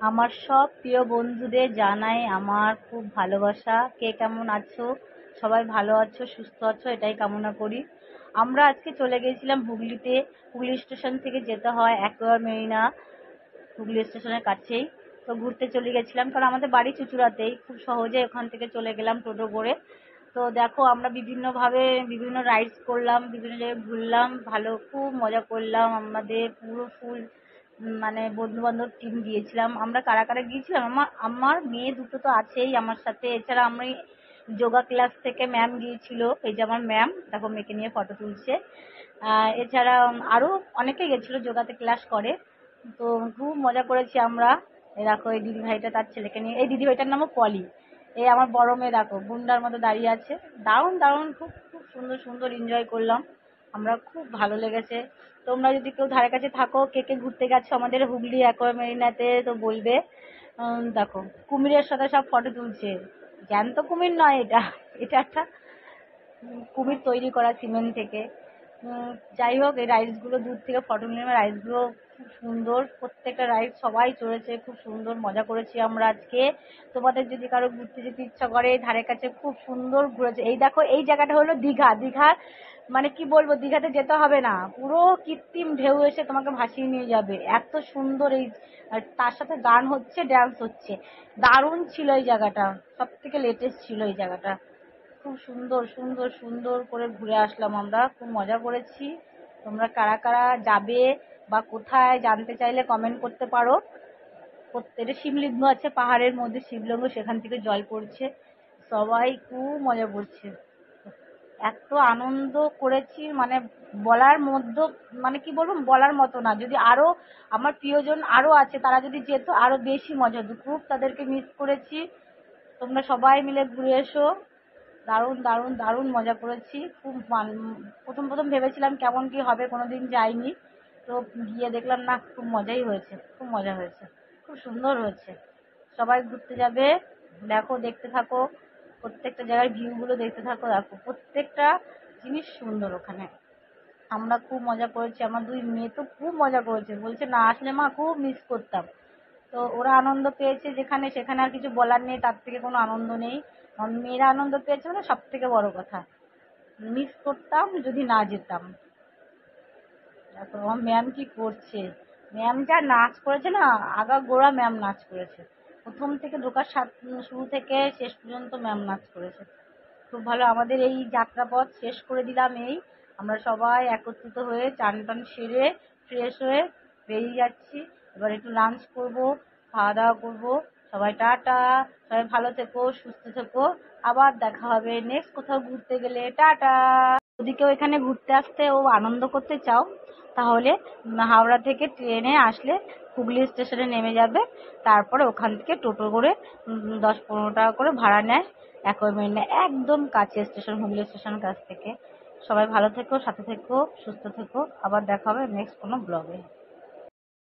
আমার সব প্রিয় বন্ধুদের জানাই আমার খুব ভালোবাসা। কে কেমন আছো? সবাই ভালো আছো, সুস্থ আছো, এটাই কামনা করি। আমরা আজকে চলে গিয়েছিলাম হুগলিতে। হুগলি স্টেশন থেকে যেতে হয় অ্যাকোয়ার মেরিনা, হুগলি স্টেশনের কাছেই। তো ঘুরতে চলে গেছিলাম, কারণ আমাদের বাড়ি চুঁচুড়াতেই, খুব সহজে ওখান থেকে চলে গেলাম টোটো করে। তো দেখো, আমরা বিভিন্নভাবে বিভিন্ন রাইডস করলাম, বিভিন্ন জায়গায় ঘুরলাম, ভালো খুব মজা করলাম। আমাদের পুরো ফুল মানে বন্ধু বান্ধব টিম গিয়েছিলাম। আমরা কারা কারা গিয়েছিলাম, আমার আমার মেয়ে দুটো তো আছেই আমার সাথে, এছাড়া আমি যোগা ক্লাস থেকে ম্যাম গিয়েছিল, এই যে আমার ম্যাম, দেখো মেয়েকে নিয়ে ফটো তুলছে। এছাড়া আরো অনেকে গেছিল, যোগাতে ক্লাস করে। তো খুব মজা করেছি আমরা। এই দেখো, এই দিদি ভাইটা তার ছেলেকে নিয়ে, এই দিদি ভাইটার নামও পলি। এই আমার বড় মেয়ে দেখো গুন্ডার মতো দাঁড়িয়ে আছে। দারুণ দারুণ, খুব খুব সুন্দর সুন্দর এনজয় করলাম আমরা, খুব ভালো লেগেছে। তোমরা যদি কেউ ধারে কাছে থাকো, কে কে ঘুরতে গেছো আমাদের হুগলি অ্যাকোয়ার মেরিনাতে, তো বলবে। দেখো, কুমিরের সাথে সব ফটো তুলছে। জ্যান্ত কুমির নয় এটা, এটা একটা কুমির তৈরি করা সিমেন্ট থেকে। যাই হোক, এই রাইডস গুলো দূর থেকে ফটো নিলাম। রাইডস গুলো খুব সুন্দর, প্রত্যেকটা রাইড সবাই চড়েছে, খুব সুন্দর মজা করেছি আমরা আজকে। তোমাদের যদি কারো ঘুরতে যেতে ইচ্ছা করে, ধারে কাছে খুব সুন্দর ঘুরেছে। এই দেখো, এই জায়গাটা হলো দীঘা। দীঘার মানে কি বলবো, দীঘাতে যেতে হবে না, পুরো কৃত্রিম ঢেউ এসে তোমাকে ভাসিয়ে নিয়ে যাবে, এত সুন্দর এই। আর তার সাথে গান হচ্ছে, ড্যান্স হচ্ছে, দারুণ ছিল এই জায়গাটা। সব থেকে লেটেস্ট ছিল এই জায়গাটা। খুব সুন্দর সুন্দর সুন্দর করে ঘুরে আসলাম আমরা, খুব মজা করেছি। তোমরা কারা কারা যাবে বা কোথায় জানতে চাইলে কমেন্ট করতে পারো। প্রত্যেকটা শিবলিঙ্গ আছে পাহাড়ের মধ্যে, শিবলিঙ্গ, সেখান থেকে জল পড়ছে, সবাই খুব মজা করছে। এত আনন্দ করেছি মানে বলার মধ্যে, মানে কি বলবো, বলার মতো না। যদি আরো আমার প্রিয়জন আরো আছে, তারা যদি যেত আরো বেশি মজা হতো। খুব তাদেরকে মিস করেছি। তোমরা সবাই মিলে ঘুরে এসো। দারুণ দারুণ দারুণ মজা করেছি। খুব প্রথম প্রথম ভেবেছিলাম কেমন কি হবে, কোনোদিন যাইনি। তো গিয়ে দেখলাম না, খুব মজাই হয়েছে, খুব মজা হয়েছে, খুব সুন্দর হয়েছে। সবাই ঘুরতে যাবে, দেখো, দেখতে থাকো, প্রত্যেকটা জায়গার ভিউ গুলো দেখতে থাকো। দেখো, প্রত্যেকটা জিনিস সুন্দর ওখানে। আমরা খুব মজা করেছি, আমার দুই মেয়ে তো খুব মজা করেছে, বলছে না আসলে মা খুব মিস করতাম। তো ওরা আনন্দ পেয়েছে যেখানে, সেখানে আর কিছু বলার নেই, তার থেকে কোনো আনন্দ নেই। আমার মেয়েরা আনন্দ পেয়েছে মানে সব থেকে বড় কথা। মিস করতাম যদি না যেতাম। দেখো আমার ম্যাম কি করছে, ম্যাম যা নাচ করেছে না, আগাগোড়া ম্যাম নাচ করেছে। প্রথম থেকে ঢোকার শুরু থেকে শেষ পর্যন্ত ম্যাম নাচ করেছে। খুব ভালো। আমাদের এই যাত্রাপথ শেষ করে দিলাম। এই আমরা সবাই একত্রিত হয়ে চান টান সেরে ফ্রেশ হয়ে বেরিয়ে যাচ্ছি। এবার একটু লাঞ্চ করব, খাওয়া দাওয়া করব। সবাই টাটা। সবাই ভালো থেকো, সুস্থ থেকো। আবার দেখা হবে নেক্সট কোথাও ঘুরতে গেলে। টাটা। যদি কেউ এখানে ঘুরতে আসতে ও আনন্দ করতে চাও, তাহলে হাওড়া থেকে ট্রেনে আসলে হুগলি স্টেশনে নেমে যাবে। তারপরে ওখান থেকে টোটো করে 10-15 টাকা করে ভাড়া নেয়। অ্যাকোয়ারমেন্টে একদম কাছে স্টেশন, হুগলি স্টেশনের কাছ থেকে। সবাই ভালো থেকো, সাথে থেকো, সুস্থ থেকো। আবার দেখা হবে নেক্সট কোনো ব্লগে।